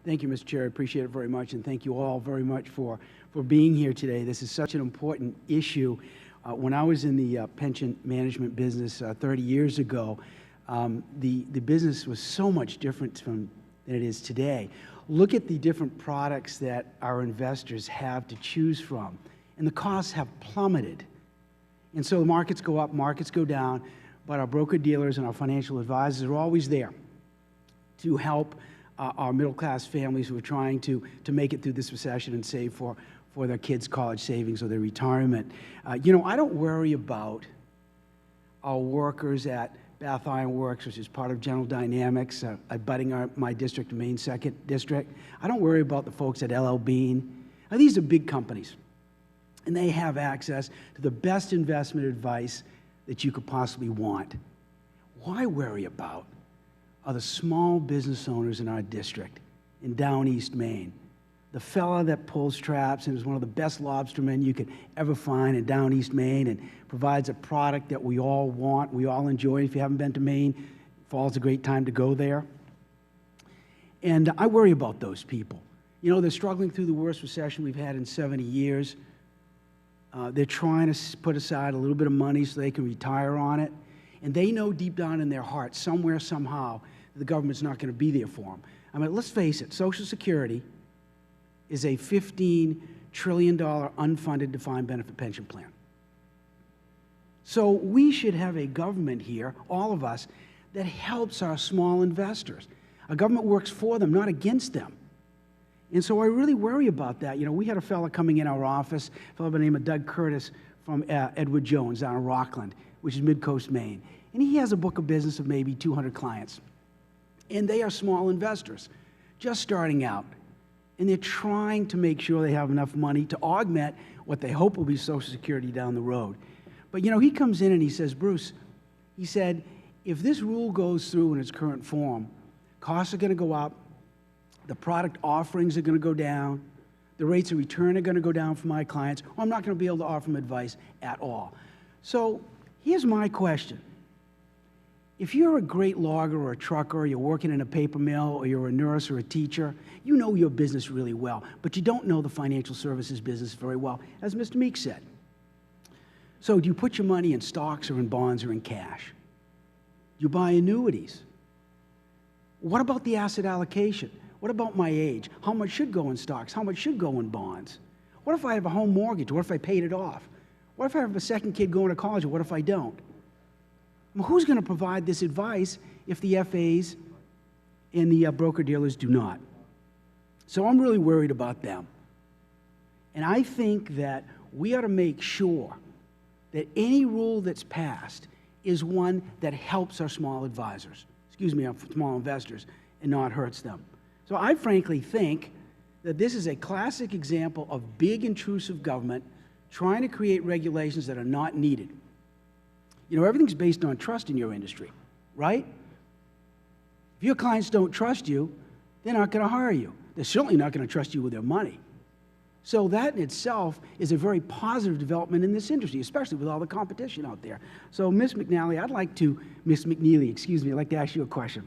Thank you, Mr. Chair. I appreciate it very much, and thank you all very much for being here today. This is such an important issue. When I was in the pension management business 30 years ago, the business was so much different than it is today. Look at the different products that our investors have to choose from, and the costs have plummeted. And so the markets go up, markets go down, but our broker-dealers and our financial advisors are always there to help our middle-class families who are trying to make it through this recession and save for their kids' college savings or their retirement. You know, I don't worry about our workers at Bath Iron Works, which is part of General Dynamics, abutting my district, Maine 2nd District. I don't worry about the folks at LL Bean. Now, these are big companies, and they have access to the best investment advice that you could possibly want. Why worry about are the small business owners in our district in down East Maine? The fella that pulls traps and is one of the best lobstermen you could ever find in down East Maine and provides a product that we all want, we all enjoy. If you haven't been to Maine, fall's a great time to go there. And I worry about those people. You know, they're struggling through the worst recession we've had in 70 years. They're trying to put aside a little bit of money so they can retire on it. And they know deep down in their heart, somewhere, somehow, the government's not going to be there for them. I mean, let's face it, Social Security is a $15 trillion unfunded defined benefit pension plan. So we should have a government here, all of us, that helps our small investors. A government works for them, not against them. And so I really worry about that. You know, we had a fellow coming in our office, a fellow by the name of Doug Curtis from Edward Jones down in Rockland, which is Mid-Coast Maine. And he has a book of business of maybe 200 clients. And they are small investors, just starting out. And they're trying to make sure they have enough money to augment what they hope will be Social Security down the road. But, you know, he comes in and he says, Bruce, he said, if this rule goes through in its current form, costs are going to go up, the product offerings are going to go down, the rates of return are going to go down for my clients, or I'm not going to be able to offer them advice at all. So here's my question. If you're a great logger or a trucker, or you're working in a paper mill, or you're a nurse or a teacher, you know your business really well, but you don't know the financial services business very well, as Mr. Meek said. So do you put your money in stocks or in bonds or in cash? Do you buy annuities? What about the asset allocation? What about my age? How much should go in stocks? How much should go in bonds? What if I have a home mortgage? What if I paid it off? What if I have a second kid going to college? Or what if I don't? Well, who's going to provide this advice if the FAs and the broker-dealers do not? So I'm really worried about them. And I think that we ought to make sure that any rule that's passed is one that helps our small advisors, our small investors, and not hurts them. So I frankly think that this is a classic example of big intrusive government trying to create regulations that are not needed. You know, everything's based on trust in your industry, right? If your clients don't trust you, they're not going to hire you. They're certainly not going to trust you with their money. So that in itself is a very positive development in this industry, especially with all the competition out there. So Ms. McNeely, I'd like to ask you a question.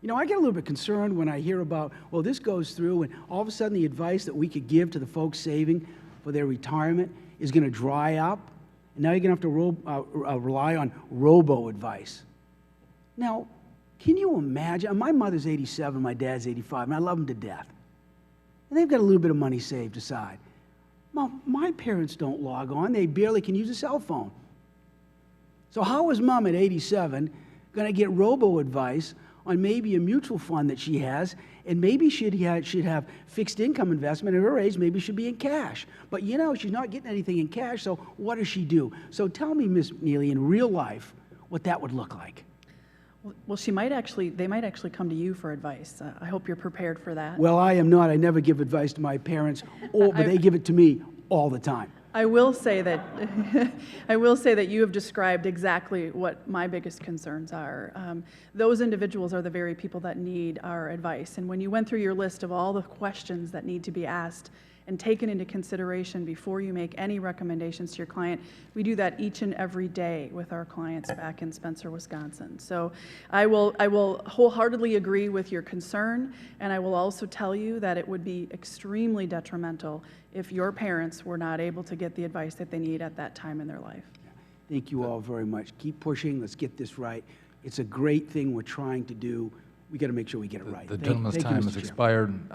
You know, I get a little bit concerned when I hear about, well, this goes through and all of a sudden the advice that we could give to the folks saving for their retirement is going to dry up. And now you're going to have to rely on robo-advice. Now, can you imagine? My mother's 87, my dad's 85, and I love them to death. And they've got a little bit of money saved aside. Mom, my parents don't log on. They barely can use a cell phone. So how is Mom at 87 going to get robo-advice on maybe a mutual fund that she has, and maybe should have fixed income investment at her age, maybe should be in cash. But you know, she's not getting anything in cash, so what does she do? So tell me, Ms. McNeely, in real life, what that would look like. Well, they might actually come to you for advice. I hope you're prepared for that. Well, I am not. I never give advice to my parents, but they give it to me all the time. I will say that you have described exactly what my biggest concerns are. Those individuals are the very people that need our advice. And when you went through your list of all the questions that need to be asked and taken into consideration before you make any recommendations to your client. We do that each and every day with our clients back in Spencer, Wisconsin. So I will wholeheartedly agree with your concern, and I will also tell you that it would be extremely detrimental if your parents were not able to get the advice that they need at that time in their life. Thank you all very much. Keep pushing. Let's get this right. It's a great thing we're trying to do. We got to make sure we get it right. The gentleman's Thank you, time Mr. has Chair. expired.